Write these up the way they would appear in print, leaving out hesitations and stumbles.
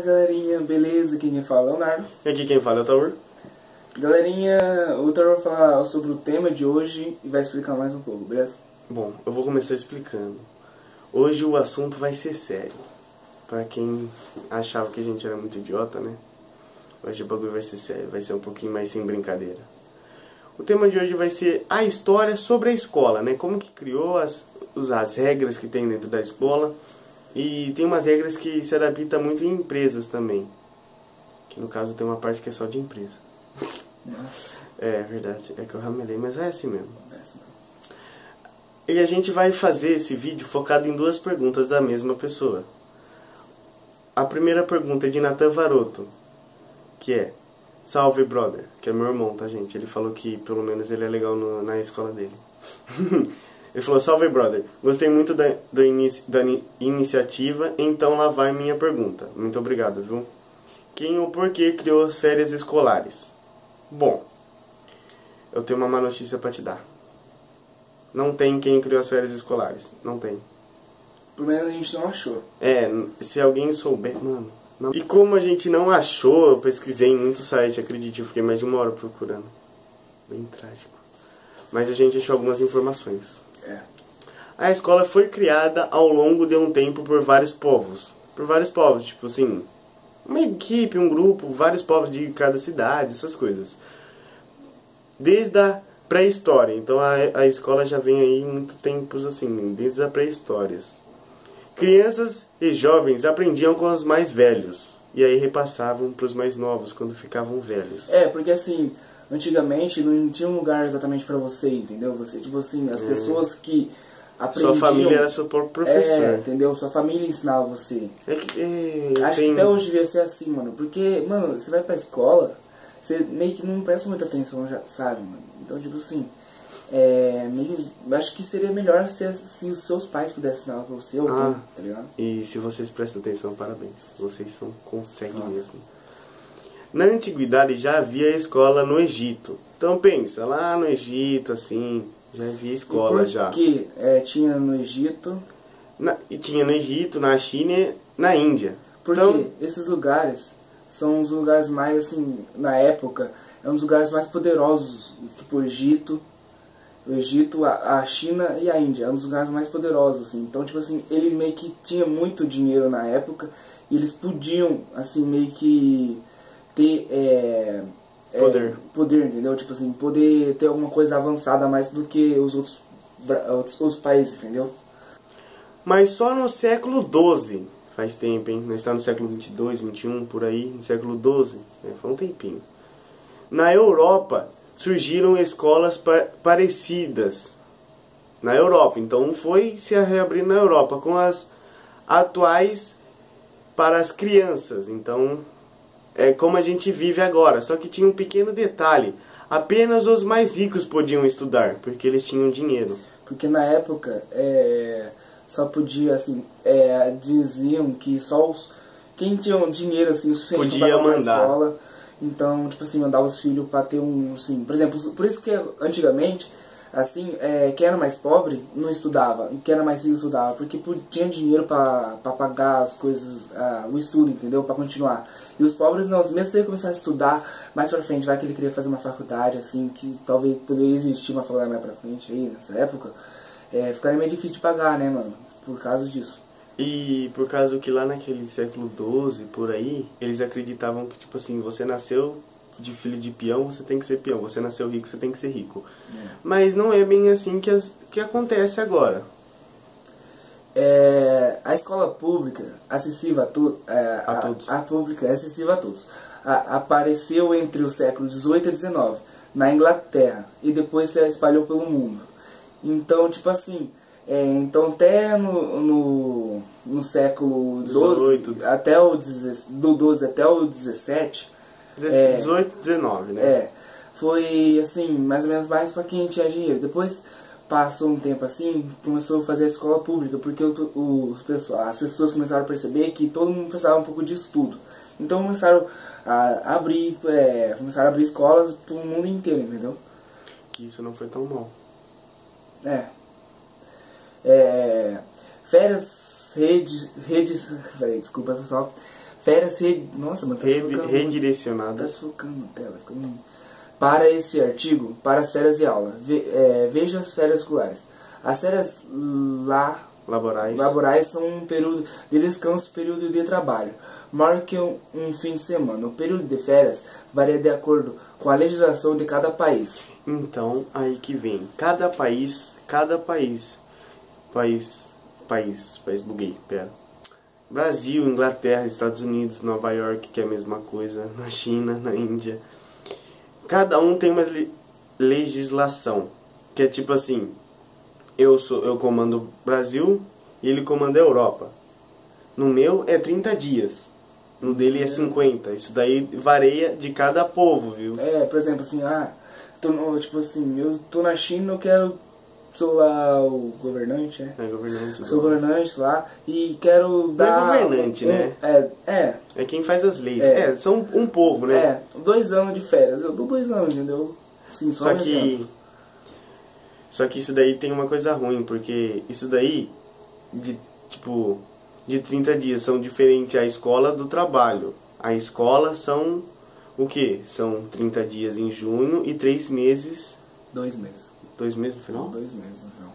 galerinha, beleza? Quem fala é o Leonardo. E aqui quem fala é o Taur. Galerinha, o Taur vai falar sobre o tema de hoje e vai explicar mais um pouco, beleza? Bom, eu vou começar explicando. Hoje o assunto vai ser sério. Pra quem achava que a gente era muito idiota, né? Hoje o bagulho vai ser sério, vai ser um pouquinho mais sem brincadeira. O tema de hoje vai ser a história sobre a escola, né? Como que criou as regras que tem dentro da escola. E tem umas regras que se adaptam muito em empresas também. Que no caso tem uma parte que é só de empresa. Nossa. É verdade, é que eu ramelei, mas é assim mesmo. É assim mesmo. E a gente vai fazer esse vídeo focado em duas perguntas da mesma pessoa. A primeira pergunta é de Nathan Varoto, que é: salve brother, que é meu irmão, tá gente? Ele falou que pelo menos ele é legal na escola dele. Ele falou: salve brother, gostei muito da iniciativa, então lá vai minha pergunta. Muito obrigado, viu? Quem ou por que criou as férias escolares? Bom, eu tenho uma má notícia pra te dar. Não tem quem criou as férias escolares, não tem. Pelo menos a gente não achou. É, se alguém souber, mano. Não. E como a gente não achou, eu pesquisei em muito site, acredite, eu fiquei mais de 1 hora procurando. Bem trágico. Mas a gente achou algumas informações. É. A escola foi criada ao longo de um tempo por vários povos. Por vários povos, tipo assim, uma equipe, um grupo, vários povos de cada cidade, essas coisas. Desde a pré-história. Então a escola já vem aí muito tempos assim, desde a pré-história. Crianças e jovens aprendiam com os mais velhos. E aí repassavam para os mais novos quando ficavam velhos. É, porque assim, antigamente não tinha um lugar exatamente pra você, entendeu? Você, tipo assim, as pessoas que aprendiam... Sua família era seu próprio professor. É, entendeu? Sua família ensinava você. Acho que até hoje devia ser assim, mano. Porque, mano, você vai pra escola, você meio que não presta muita atenção, já sabe, mano. Então, tipo assim, acho que seria melhor se os seus pais pudessem ensinar pra você, ou quem, tá ligado? E se vocês prestam atenção, parabéns. Vocês conseguem mesmo. Na antiguidade já havia escola no Egito. Então pensa, lá no Egito, assim, já havia escola já. Porque tinha no Egito... E tinha no Egito, na China e na Índia. Porque então, esses lugares são os lugares mais, assim, na época, eram os lugares mais poderosos. Tipo o Egito, a China e a Índia. Eram os lugares mais poderosos, assim. Então, tipo assim, ele meio que tinha muito dinheiro na época. E eles podiam, assim, meio que ter... poder, entendeu? Tipo assim, poder ter alguma coisa avançada mais do que os outros países, entendeu? Mas só no século XII, faz tempo, hein? Nós estamos no século 22, 21, por aí, no século XII, foi um tempinho. Na Europa surgiram escolas parecidas. Na Europa, então foi se reabrir na Europa, com as atuais para as crianças. Então é como a gente vive agora, só que tinha um pequeno detalhe: apenas os mais ricos podiam estudar, porque eles tinham dinheiro. Porque na época só podia, assim, diziam que só quem tinha dinheiro, assim, o suficiente podia para mandar na escola. Então, tipo assim, mandava os filhos para ter assim, por exemplo, por isso que antigamente, assim, quem era mais pobre não estudava, e quem era mais rico estudava, porque tinha dinheiro para pagar as coisas, o estudo, entendeu? Para continuar. E os pobres não, mesmo se ele começar a estudar mais pra frente, vai que ele queria fazer uma faculdade, assim, que talvez poderia existir uma faculdade mais pra frente aí, nessa época, ficaria meio difícil de pagar, né, mano, por causa disso. E por causa que lá naquele século XII, por aí, eles acreditavam que, tipo assim, você nasceu de filho de peão, você tem que ser peão. Você nasceu rico, você tem que ser rico. Mas não é bem assim que acontece agora. A escola pública, acessível a todos, a pública é acessível a todos, apareceu entre os séculos XVIII e XIX, na Inglaterra, e depois se espalhou pelo mundo. Então, tipo assim... então até no século XII até o do XII até o XVII, 18, 19, né? foi assim, mais ou menos mais para quem tinha dinheiro. Depois passou um tempo assim, começou a fazer a escola pública, porque as pessoas começaram a perceber que todo mundo precisava um pouco de estudo. Então começaram a abrir escolas para o mundo inteiro, entendeu? Que isso não foi tão mal. Férias, desculpa pessoal, Férias nossa, mano, tá redirecionadas. Tá desfocando na tela. Para esse artigo, para as férias de aula, veja as férias escolares. As férias laborais são um período de descanso, período de trabalho, maior que um fim de semana. O período de férias varia de acordo com a legislação de cada país. Então, aí que vem. Cada país, buguei, pera. Brasil, Inglaterra, Estados Unidos, Nova York, que é a mesma coisa, na China, na Índia. Cada um tem uma legislação, que é tipo assim, eu comando o Brasil e ele comanda a Europa. No meu é 30 dias, no dele é 50. Isso daí varia de cada povo, viu? Por exemplo, assim, eu tô na China, eu quero, sou lá o governante, governante. Sou governante lá e quero dar... Não é governante, né? É quem faz as leis. São um povo, né? 2 anos de férias. Eu dou 2 anos, entendeu? Sim, só que isso daí tem uma coisa ruim, porque isso daí, de 30 dias, são diferentes a escola do trabalho. A escola são o quê? São 30 dias em junho e 3 meses... 2 meses. 2 meses no final? 2 meses no final.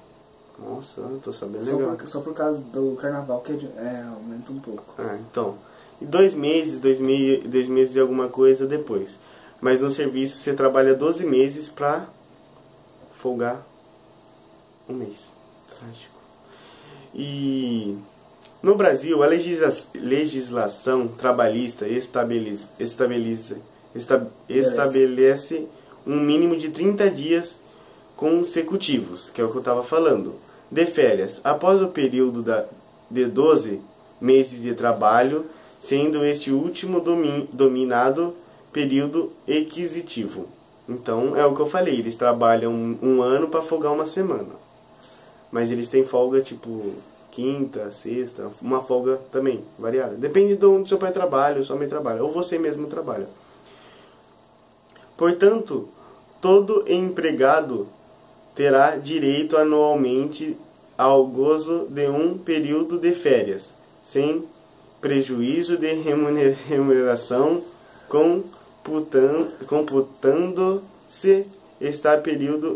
Nossa, eu tô sabendo legal. Só por causa do carnaval que aumenta um pouco. Então. E 2 meses, 2 meses e alguma coisa depois. Mas no serviço você trabalha 12 meses pra folgar 1 mês. Trágico. E no Brasil, a legislação trabalhista estabelece um mínimo de 30 dias consecutivos, que é o que eu estava falando, de férias, após o período de 12 meses de trabalho, sendo este último dominado período aquisitivo. Então, é o que eu falei, eles trabalham um ano para folgar 1 semana. Mas eles têm folga, tipo, quinta, sexta, uma folga também, variada. Depende de onde seu pai trabalha, ou sua mãe trabalha, ou você mesmo trabalha. Portanto, todo empregado terá direito anualmente ao gozo de um período de férias, sem prejuízo de remuneração, computando-se este período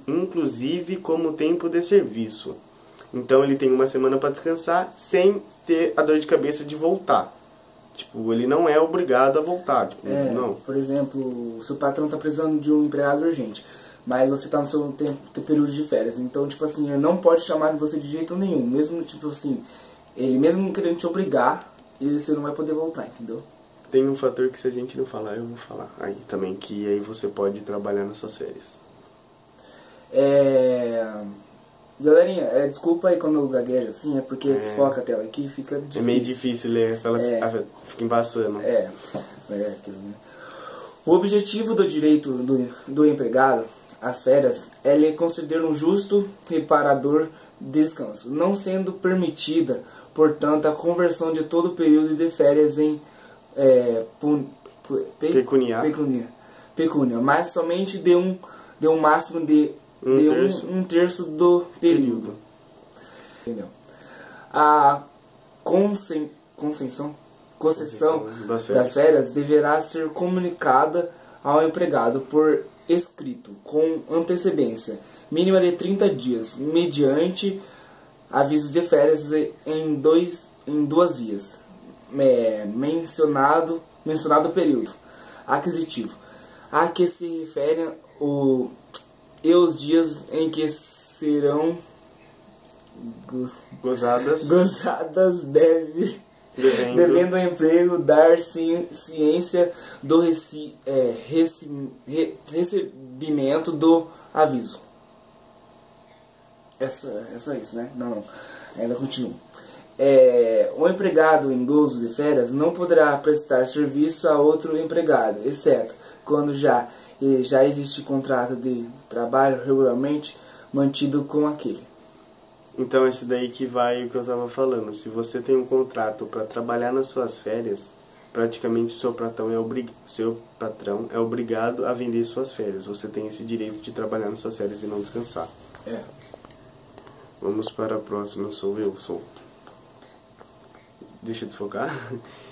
inclusive como tempo de serviço. Então ele tem 1 semana para descansar sem ter a dor de cabeça de voltar. Tipo, ele não é obrigado a voltar. Tipo, não. Por exemplo, o seu patrão está precisando de um empregado urgente, mas você está no seu período de férias. Então, tipo assim, ele não pode chamar você de jeito nenhum. Mesmo, tipo assim, ele mesmo querendo te obrigar, você não vai poder voltar, entendeu? Tem um fator que se a gente não falar, eu vou falar aí também, que aí você pode trabalhar nas suas férias. Galerinha, desculpa aí quando eu gaguejo assim, é porque desfoca a tela aqui e fica difícil. É meio difícil ler, ela fica embaçando. O objetivo do direito do empregado às férias é lhe conceder um justo reparador de descanso, não sendo permitida, portanto, a conversão de todo o período de férias em pecúnia, mas somente de um máximo de um terço do período. Entendeu? A concessão das férias deverá ser comunicada ao empregado por escrito, com antecedência mínima de 30 dias, mediante aviso de férias em duas vias. Mencionado período aquisitivo, a que se refere os dias em que serão gozadas devendo ao emprego dar ciência do recebimento do aviso. É só isso, né? Não, ainda continua. O empregado em gozo de férias não poderá prestar serviço a outro empregado, exceto quando já existe contrato de trabalho regularmente mantido com aquele. Então é isso daí que vai o que eu estava falando. Se você tem um contrato para trabalhar nas suas férias, praticamente seu patrão é obrigado a vender suas férias. Você tem esse direito de trabalhar nas suas férias e não descansar. Vamos para a próxima, eu sou Wilson. Deixa eu desfocar.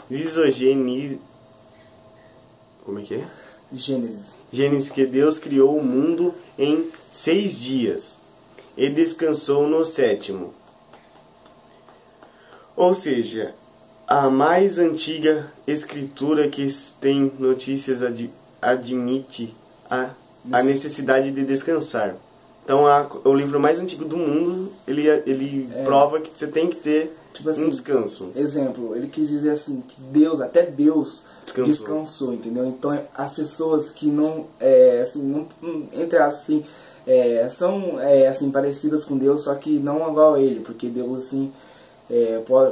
Lisogênese. Como é que é? Gênesis, que Deus criou o mundo em 6 dias e descansou no 7º. Ou seja, a mais antiga escritura que tem notícias admite a necessidade de descansar. Então, o livro mais antigo do mundo, ele prova que você tem que ter tipo assim, um descanso. Exemplo, ele quis dizer assim, que até Deus descansou, entendeu? Então, as pessoas que não, entre aspas, assim, são, assim, parecidas com Deus, só que não igual a ele, porque Deus, assim,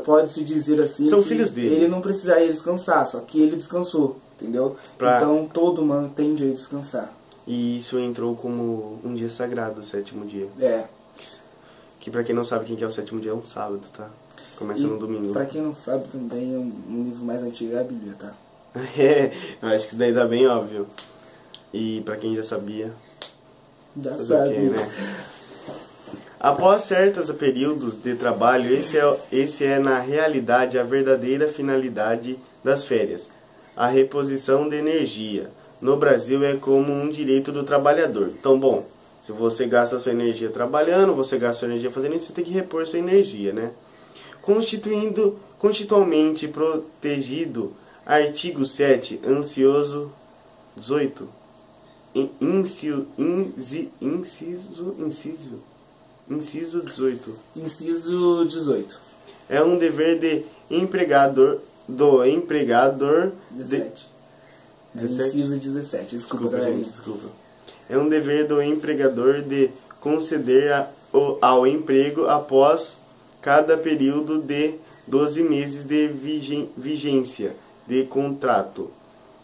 pode-se dizer assim, são que filhos dele. Ele não precisaria descansar, só que ele descansou, entendeu? Então, todo humano tem direito de descansar. E isso entrou como um dia sagrado, o 7º dia. Que pra quem não sabe quem que é o 7º dia, é um sábado, tá? Começa no domingo. Pra quem não sabe também, um livro mais antigo é a Bíblia, tá? Eu acho que isso daí tá bem óbvio. E pra quem já sabia... Já sabe. Né? Após certos períodos de trabalho, esse é na realidade a verdadeira finalidade das férias. A reposição de energia. No Brasil é como um direito do trabalhador. Então, bom, se você gasta sua energia trabalhando, você gasta sua energia fazendo isso, você tem que repor sua energia, né? Constitucionalmente protegido, artigo 7, inciso 18. Inciso 18. Inciso 18. É um dever de empregador 17. Inciso 17. Desculpa. É um dever do empregador de conceder ao emprego após cada período de 12 meses de vigência de contrato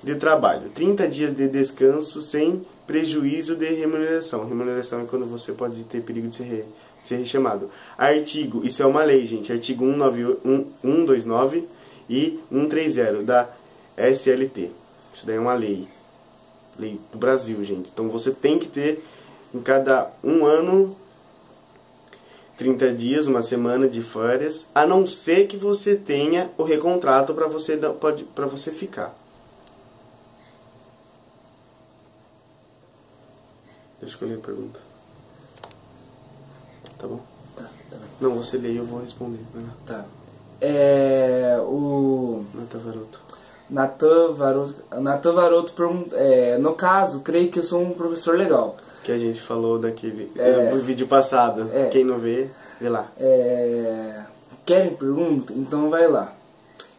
de trabalho. 30 dias de descanso sem prejuízo de remuneração. Remuneração é quando você pode ter perigo de ser rechamado. Artigo, isso é uma lei, gente. Artigo 129 e 130 da SLT. Isso daí é uma lei. Lei do Brasil, gente. Então você tem que ter em cada um ano 30 dias, uma semana de férias, a não ser que você tenha o recontrato para você ficar. Deixa eu ler a pergunta. Tá bom? Tá. Não, você lê e eu vou responder. Tá. Natan Varoto. Natan Varoto no caso, creio que eu sou um professor legal. Que a gente falou daquele no vídeo passado. Quem não vê, vê lá. Querem pergunta? Então vai lá.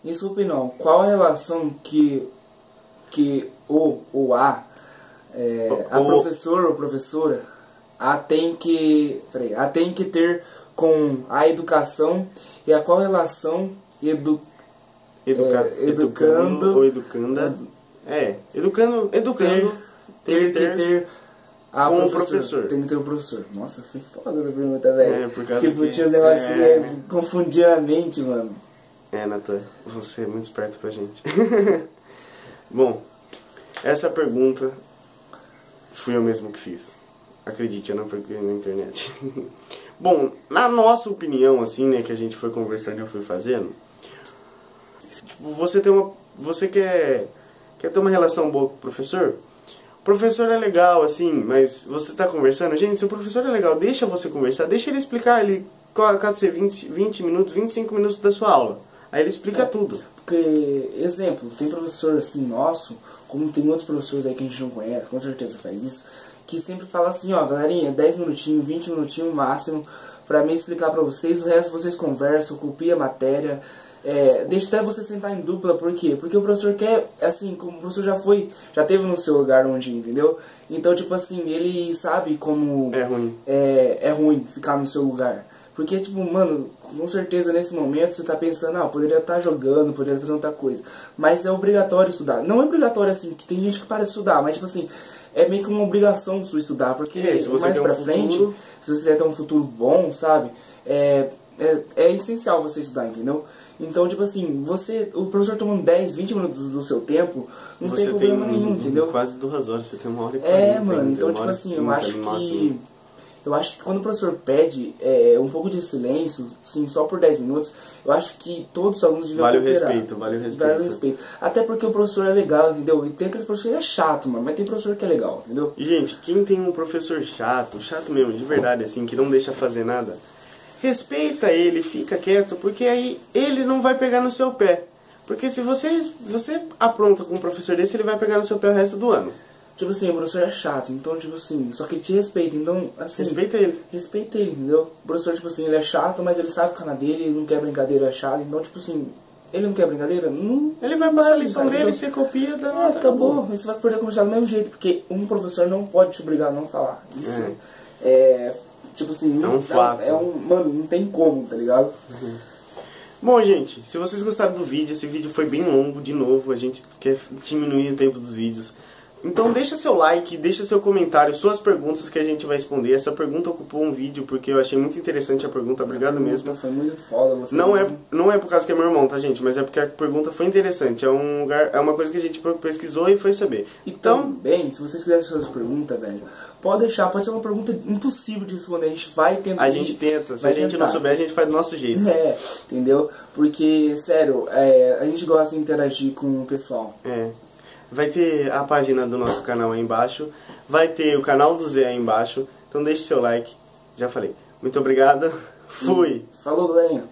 Em sua opinião, qual a relação que professor ou professora tem que ter com a educação, e a qual relação educando ou educanda educando ter que ter com o professor. Tem que ter um professor. Nossa, foi foda essa pergunta, velho. Tipo, tinha os negocinhos confundiam a mente, mano. Natan, você é muito esperto pra gente. Bom, essa pergunta fui eu mesmo que fiz. Acredite, eu não procurei na internet. Bom, na nossa opinião, assim, né, que a gente foi conversando e eu fui fazendo, tipo, você quer ter uma relação boa com o professor? O professor é legal, assim, mas você tá conversando, gente, se o professor é legal, deixa você conversar, deixa ele explicar, ele cada 20 minutos, 25 minutos da sua aula. Aí ele explica tudo. Porque, exemplo, tem professor assim nosso, como tem outros professores aí que a gente não conhece, com certeza faz isso, que sempre fala assim, ó, galerinha, 10 minutinhos, 20 minutinhos máximo, pra mim explicar pra vocês, o resto vocês conversam, copia a matéria, deixa até você sentar em dupla, por quê? Porque o professor quer, assim, como o professor já teve no seu lugar onde, entendeu? Então, tipo assim, ele sabe como é ruim ficar no seu lugar. Porque, tipo, mano, com certeza nesse momento você tá pensando, eu poderia estar jogando, poderia fazer outra coisa. Mas é obrigatório estudar. Não é obrigatório assim, que tem gente que para de estudar, mas, tipo assim, é meio que uma obrigação sua estudar. Porque se você mais pra frente, se você quiser ter um futuro bom, sabe, é essencial você estudar, entendeu? Então, tipo assim, o professor tomando 10, 20 minutos do seu tempo, não tem problema nenhum, entendeu? Quase 2 horas, você tem 1 hora e 40. Mano, então, tipo assim, eu acho eu acho que quando o professor pede um pouco de silêncio, sim, só por 10 minutos, eu acho que todos os alunos deviam cooperar. Vale o respeito. Vale o respeito. Até porque o professor é legal, entendeu? E tem aqueles professores que é chato, mano, mas tem professor que é legal, entendeu? E, gente, quem tem um professor chato mesmo, de verdade, assim, que não deixa fazer nada, respeita ele, fica quieto, porque aí ele não vai pegar no seu pé. Porque se você apronta com um professor desse, ele vai pegar no seu pé o resto do ano. Tipo assim, o professor é chato, então, tipo assim, só que ele te respeita, então, assim... Respeita ele. Respeita ele, entendeu? O professor, tipo assim, ele é chato, mas ele sabe ficar na dele, ele não quer brincadeira, é chato, então, tipo assim, ele não quer brincadeira, não... Ele vai passar a lição dele, você copia, dá nota. Acabou, você vai poder conversar do mesmo jeito, porque um professor não pode te obrigar a não falar. Isso tipo assim... É um fato. Mano, não tem como, tá ligado? Uhum. Bom, gente, se vocês gostaram do vídeo, esse vídeo foi bem longo, de novo, a gente quer diminuir o tempo dos vídeos. Então deixa seu like, deixa seu comentário, suas perguntas que a gente vai responder. Essa pergunta ocupou um vídeo porque eu achei muito interessante a pergunta, obrigado mesmo. Foi muito foda você. Não é por causa que é meu irmão, tá, gente? Mas é porque a pergunta foi interessante. É uma coisa que a gente pesquisou e foi saber. Então, bem, se vocês quiserem fazer essa pergunta, velho, pode deixar, pode ser uma pergunta impossível de responder. A gente vai tentar. A gente tenta, se a gente não souber, a gente faz do nosso jeito. Entendeu? Porque, sério, a gente gosta de interagir com o pessoal. Vai ter a página do nosso canal aí embaixo. Vai ter o canal do Zé aí embaixo. Então deixe seu like. Já falei. Muito obrigado. Fui. Falou, galerinha.